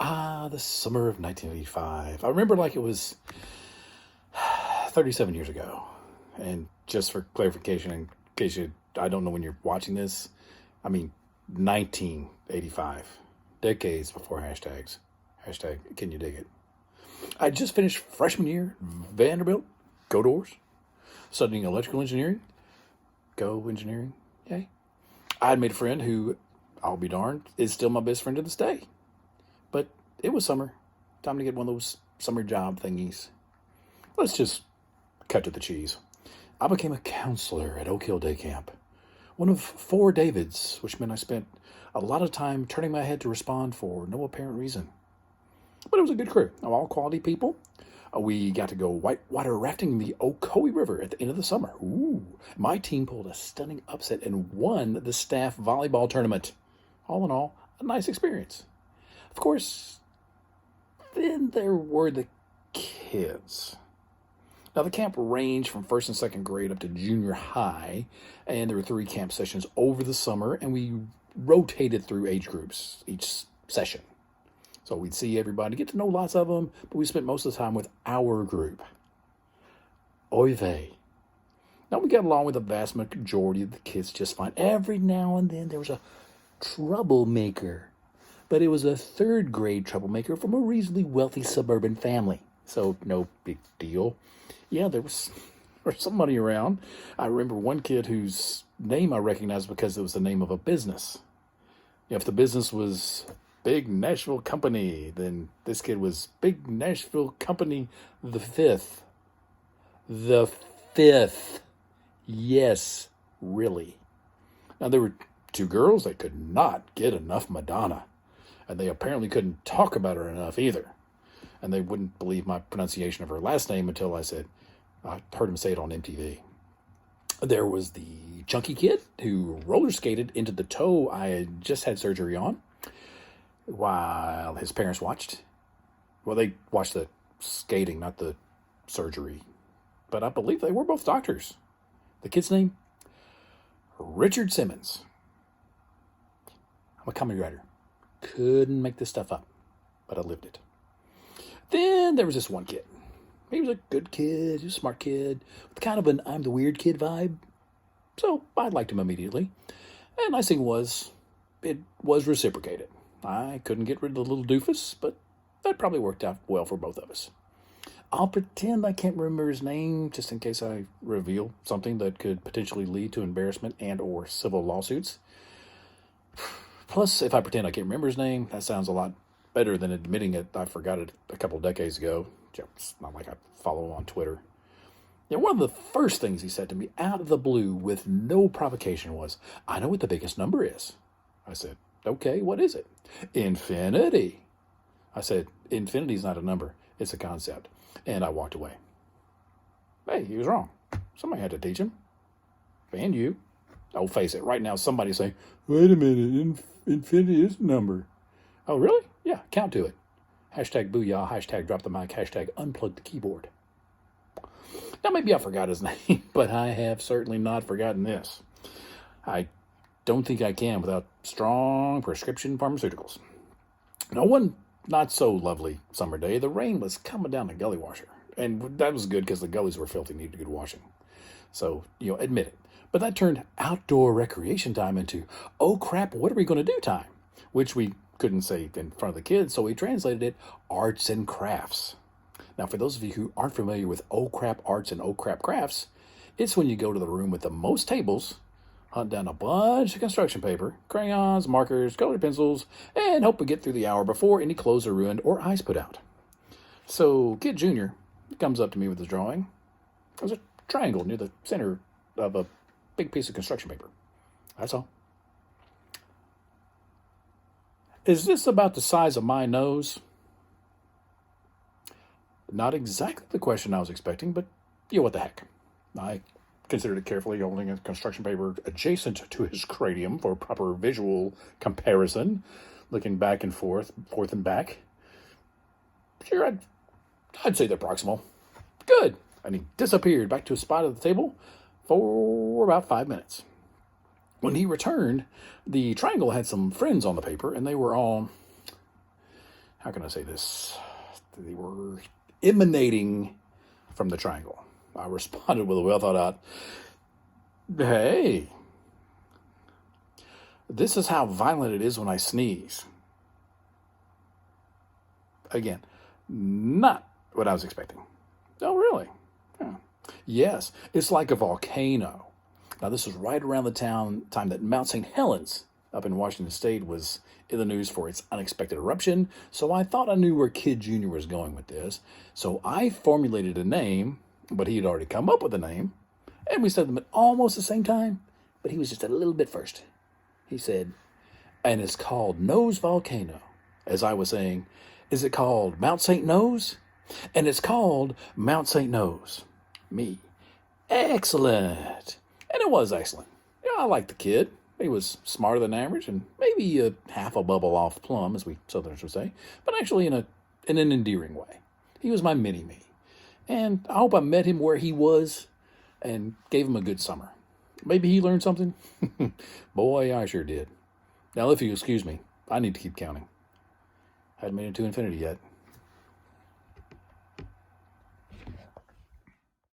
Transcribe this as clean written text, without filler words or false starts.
The summer of 1985. I remember like it was 37 years ago. And just for clarification, in case I don't know when you're watching this, I mean 1985, decades before hashtags. Hashtag, can you dig it? I just finished freshman year, Vanderbilt, go Doors, studying electrical engineering, go engineering, yay. I had made a friend who, I'll be darned, is still my best friend to this day. But it was summer, time to get one of those summer job thingies. Let's just cut to the cheese. I became a counselor at Oak Hill Day Camp, one of 4 Davids, which meant I spent a lot of time turning my head to respond for no apparent reason. But it was a good crew of all quality people. We got to go whitewater rafting in the Ocoee River at the end of the summer. Ooh, my team pulled a stunning upset and won the staff volleyball tournament. All in all, a nice experience. Of course, then there were the kids. Now, the camp ranged from 1st and 2nd grade up to junior high, and there were 3 camp sessions over the summer, and we rotated through age groups each session. So we'd see everybody, get to know lots of them, but we spent most of the time with our group. Oy vey. Now, we got along with the vast majority of the kids just fine. Every now and then there was a troublemaker, but it was a 3rd grade troublemaker from a reasonably wealthy suburban family. So no big deal. Yeah, there was somebody around. I remember one kid whose name I recognized because it was the name of a business. If the business was Big Nashville Company, then this kid was Big Nashville Company the 5th. The 5th. Yes, really. Now, there were 2 girls that could not get enough Madonna. And they apparently couldn't talk about her enough either. And they wouldn't believe my pronunciation of her last name until I heard him say it on MTV. There was the chunky kid who roller skated into the toe I had just had surgery on while his parents watched. Well, they watched the skating, not the surgery. But I believe they were both doctors. The kid's name? Richard Simmons. I'm a comedy writer. Couldn't make this stuff up, but I lived it. Then there was this one kid. He was a good kid, he was a smart kid, with kind of an I'm the weird kid vibe. So I liked him immediately. And nice thing was, it was reciprocated. I couldn't get rid of the little doofus, but that probably worked out well for both of us. I'll pretend I can't remember his name, just in case I reveal something that could potentially lead to embarrassment and or civil lawsuits. Plus, if I pretend I can't remember his name, that sounds a lot better than admitting it. I forgot it a couple of decades ago. It's not like I follow him on Twitter. Yeah, one of the first things he said to me out of the blue with no provocation was, "I know what the biggest number is." I said, "Okay, what is it?" "Infinity." I said, "Infinity's not a number, it's a concept." And I walked away. Hey, he was wrong. Somebody had to teach him. And you. Oh, face it, right now somebody's saying, "Wait a minute, infinity is a number." Oh, really? Yeah, count to it. Hashtag booyah, hashtag drop the mic, hashtag unplug the keyboard. Now, maybe I forgot his name, but I have certainly not forgotten this. I don't think I can without strong prescription pharmaceuticals. Now, one not so lovely summer day, the rain was coming down the gully washer. And that was good because the gullies were filthy, needed good washing. So, admit it. But that turned outdoor recreation time into, oh crap, what are we going to do time? Which we couldn't say in front of the kids, so we translated it arts and crafts. Now, for those of you who aren't familiar with oh crap arts and oh crap crafts, it's when you go to the room with the most tables, hunt down a bunch of construction paper, crayons, markers, colored pencils, and hope we get through the hour before any clothes are ruined or ice put out. So, Kid Jr. comes up to me with his drawing. There's a triangle near the center of a big piece of construction paper. That's all. Is this about the size of my nose? Not exactly the question I was expecting, but what the heck. I considered it carefully, holding a construction paper adjacent to his cranium for proper visual comparison, looking back and forth and back. Sure, I'd say they're proximal. Good. And he disappeared back to his spot at the table for about 5 minutes. When he returned, the triangle had some friends on the paper, and they were all how can I say this? They were emanating from the triangle. I responded with a well thought out, hey, this is how violent it is when I sneeze. Again, not what I was expecting. Oh, really? Yeah. Yes, it's like a volcano. Now, this was right around the time that Mount St. Helens up in Washington State was in the news for its unexpected eruption, so I thought I knew where Kid Jr. was going with this. So I formulated a name, but he had already come up with a name, and we said them at almost the same time, but he was just a little bit first. He said, and it's called Nose Volcano. As I was saying, is it called Mount St. Nose? And it's called Mount St. Nose. Me. Excellent. And it was excellent. Yeah, I liked the kid. He was smarter than average and maybe a half a bubble off plum, as we Southerners would say, but actually in an endearing way. He was my mini-me. And I hope I met him where he was and gave him a good summer. Maybe he learned something. Boy, I sure did. Now, if you excuse me, I need to keep counting. Hadn't made it to infinity yet.